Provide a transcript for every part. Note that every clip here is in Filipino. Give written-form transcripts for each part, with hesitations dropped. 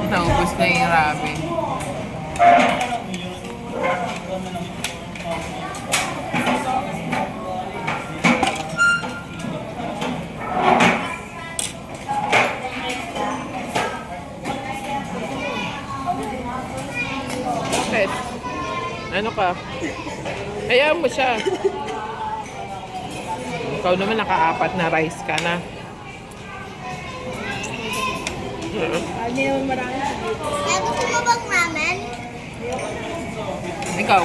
Naubos na yung ramen. Bakit? Ano ka? Hayaan mo siya. Ikaw naman naka-4 na rice ka na. Hindi naman marami. Gusto mo bang ramen? Ikaw?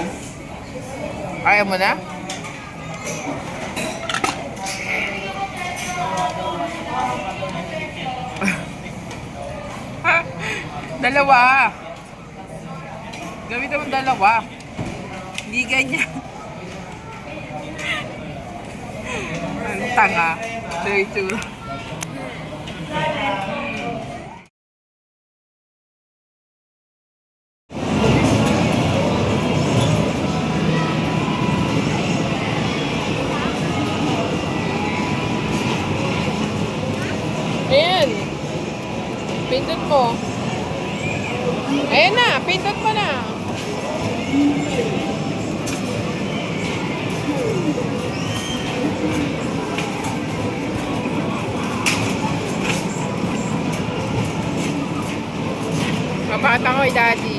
Ayaw mo na? Dalawa. Gawin mo dalawa. Hindi ganyan. Ang tanga. Diretso. Ayan. Pindot mo. Ayan na. Pindot mo na. Mabata ko eh, Daddy.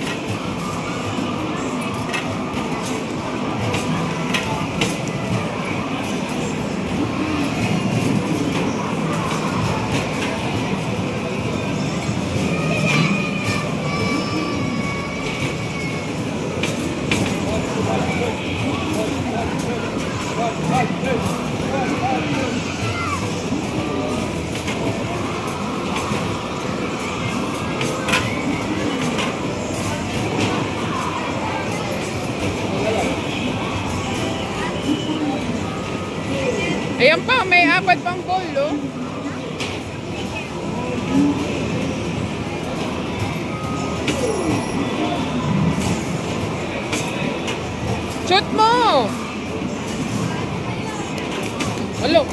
Ayan pa, may 4 pang bowl, oh. Shoot mo! Hello.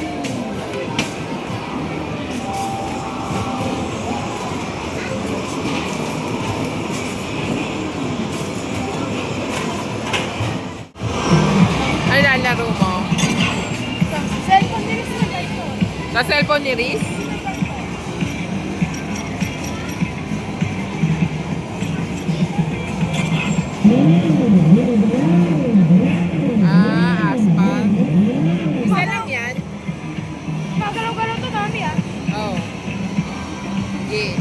Ano lalaro mo? Cellphone din sa cellphone. Sa cellphone ni Riz? Asphalt. Isa lang yan? Pagalaw-galaw to dami ah. Oo. Yeah.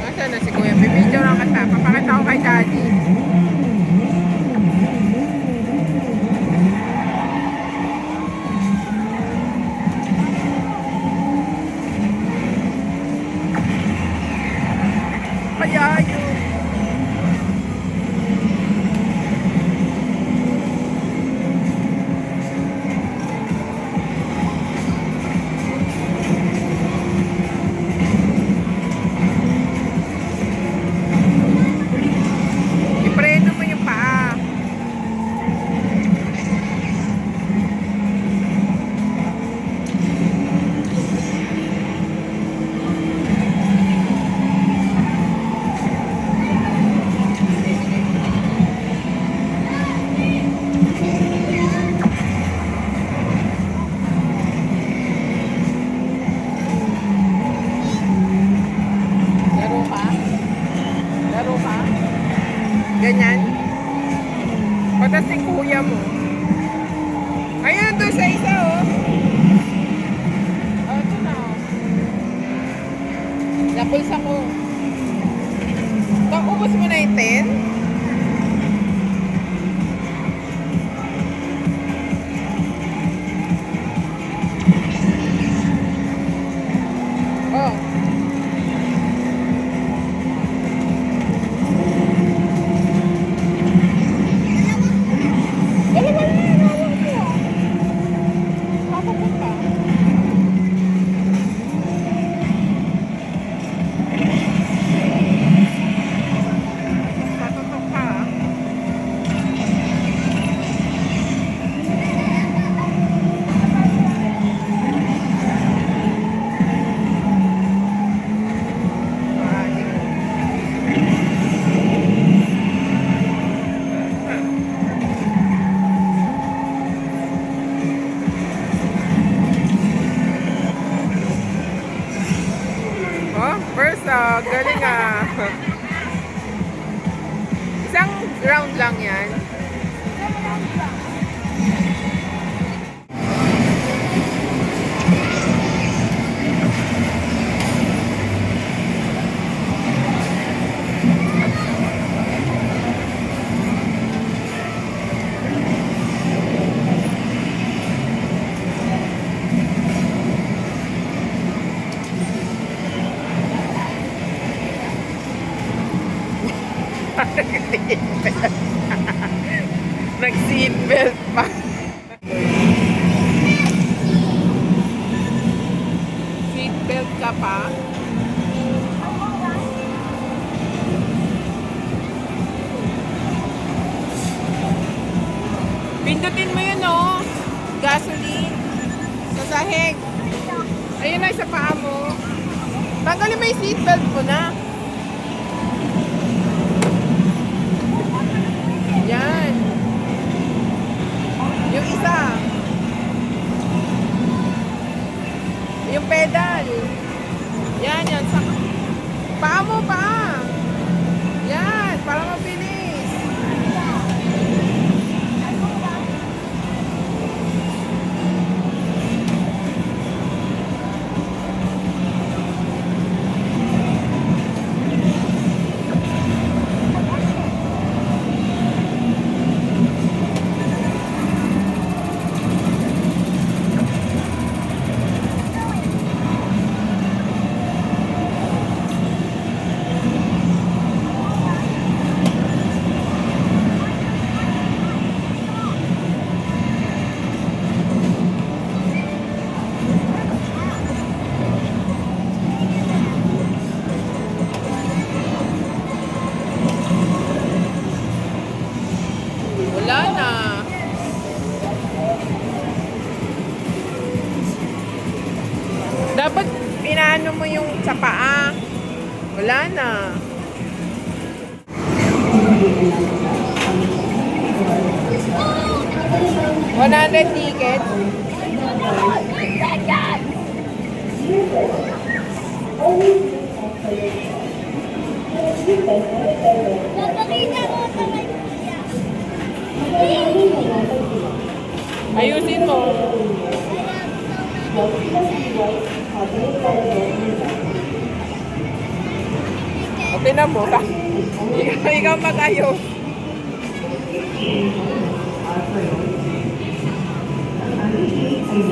Nasaan na si Kuya? Bibidyo lang kita. Papakita ko kay Daddy. Kaya yun. Ipreno mo yung paa. Laro ka? Laro ka? Ganyan? Patas yung kuya mo. Ayun doon sa isa, oh. Oh, ito na, oh. Napulsa ko. Ubus mo na yung 10? Oh. Dalawa na yun, hawak mo. Hawak mo pa. Tatapos Galing ah. Isang round lang yan. Nag-seatbelt pa. Seatbelt ka pa? Pindutin mo yun, oh. Gasoline. Sa sahig. Ayun na, sa paa mo. Tanggalin mo yung seatbelt mo na. Yan. Yung isa. Yung pedal. Yan, yan. Paa mo, paa. Yan, para mabilis. Wala na. Dapat inaano mo yung sa paa. Wala na. $100 ticket. Ayusin mo. O, tinan mo. Ikaw mag-ayos. Yung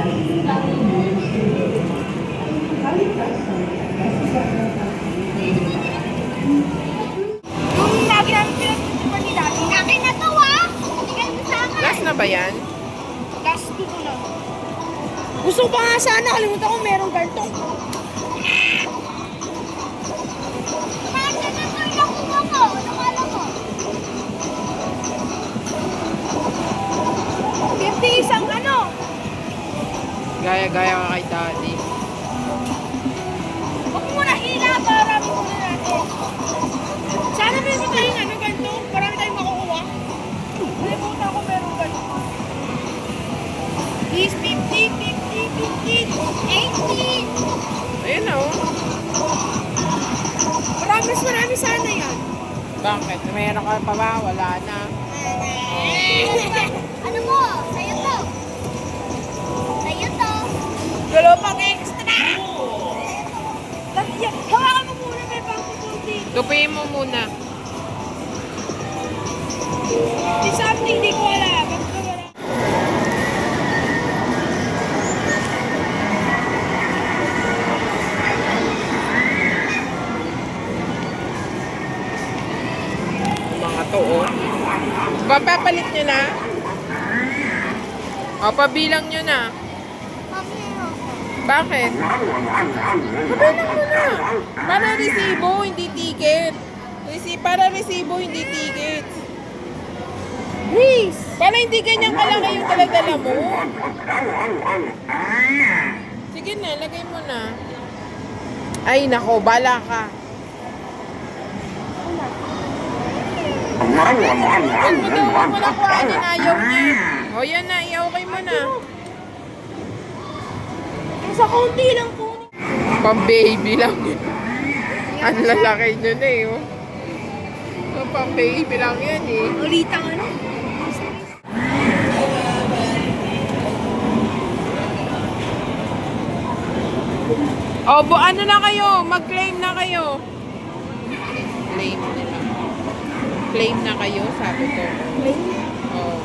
lagi namin pinag-iwan ni Daddy. Akin na to, ah! Bigay mo sa akin. Last na ba yan? Last two ko na. Gusto ko pa nga sana. Kalimutan ko merong ganito. Bakit na ito yung nakuha ko? Nakala ko. 50 isang ano? Gaya-gaya ka kay Daddy. Huwag mo na hila para muna natin. Sana meron tayong ano ganito. Marami tayong makukuha. Kalimutan ko merong ganito. 50, 50, 80. Ayun na, oh. Marami sana yan. Bakit? Mayroon ka pa ba? Wala na. Ano mo? Sa'yo to. Sa'yo to. Gulo pang extra. Hawakan mo muna, may pangkukunti. Tupiin mo muna. Di something, di ko alam. Basta wala. Mga to, oh. Papapalit nyo na? O, pabilang nyo na. Bakit? Pabilang mo na. Para resibo, hindi ticket. Para resibo, hindi ticket. Please. Para hindi ganyan kalaki yung daladala mo. Sige na, lagay mo na. Ay, nako, bala ka. Huwag mo daw, huwag mo na kuhanin, ayaw niya. O yan na, i-okay mo na. Sa konti lang po. Pang baby lang. Ang lalaki nyo na eh. Oh. So, pang baby lang yan eh. Ulitang ano? O, ano na kayo? Mag-claim na kayo. Claim nila. Claim na kayo, sabi ko. Oh.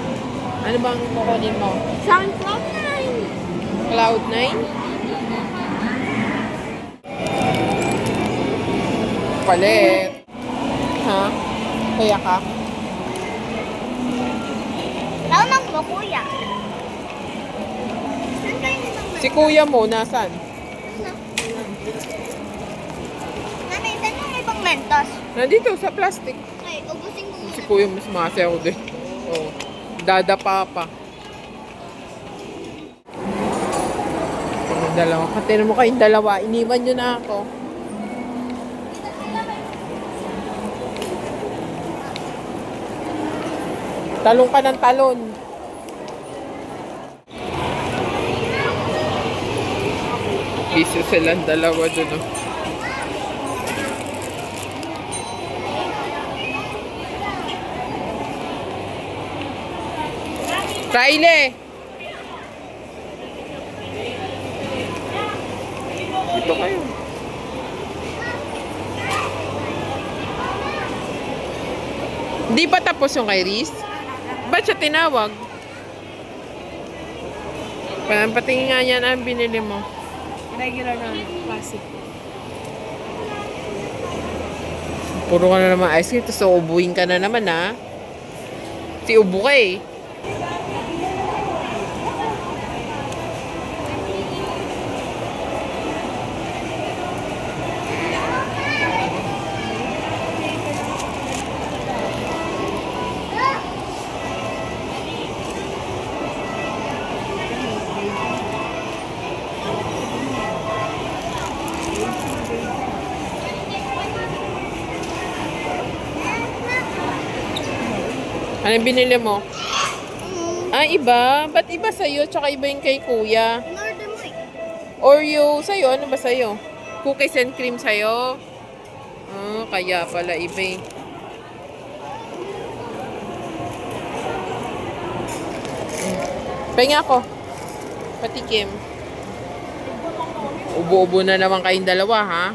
Ano bang kukunin mo? SoundCloud 9. Cloud9? Palit. Ha? Kaya ka? Tawag mo, kuya. Saan kayo naman? Si kuya mo, nasan? Nanay, saan yung ibang mentos? Nandito, sa plastic. Ay, ubusin mo Si muna. kuya mas masayaw din. Oh. Dadapa pa. Yung dalawa. Katira mo kayong dalawa. Iniwan nyo na ako. Talong ka ng talon. Busy silang dalawa dun. Oh. Riley! Dito kayo. Hindi pa tapos yung kay Riz? Ba't siya tinawag? Patingin nga yan ang binili mo. Regular na classic. Puro ka na naman ice cream, tapos uubuhin ka na naman ha. Si ubo ka eh. Ano yung binili mo? Ah, iba? Ba't iba sa'yo? Tsaka iba yung kay kuya. In-order mo eh. Oreo sa'yo? Ano ba sa'yo? Cookies and cream sa'yo? Ah, kaya pala iba eh. Pahinga ako. Patikim. Ubo-ubo na naman kayong dalawa, ha?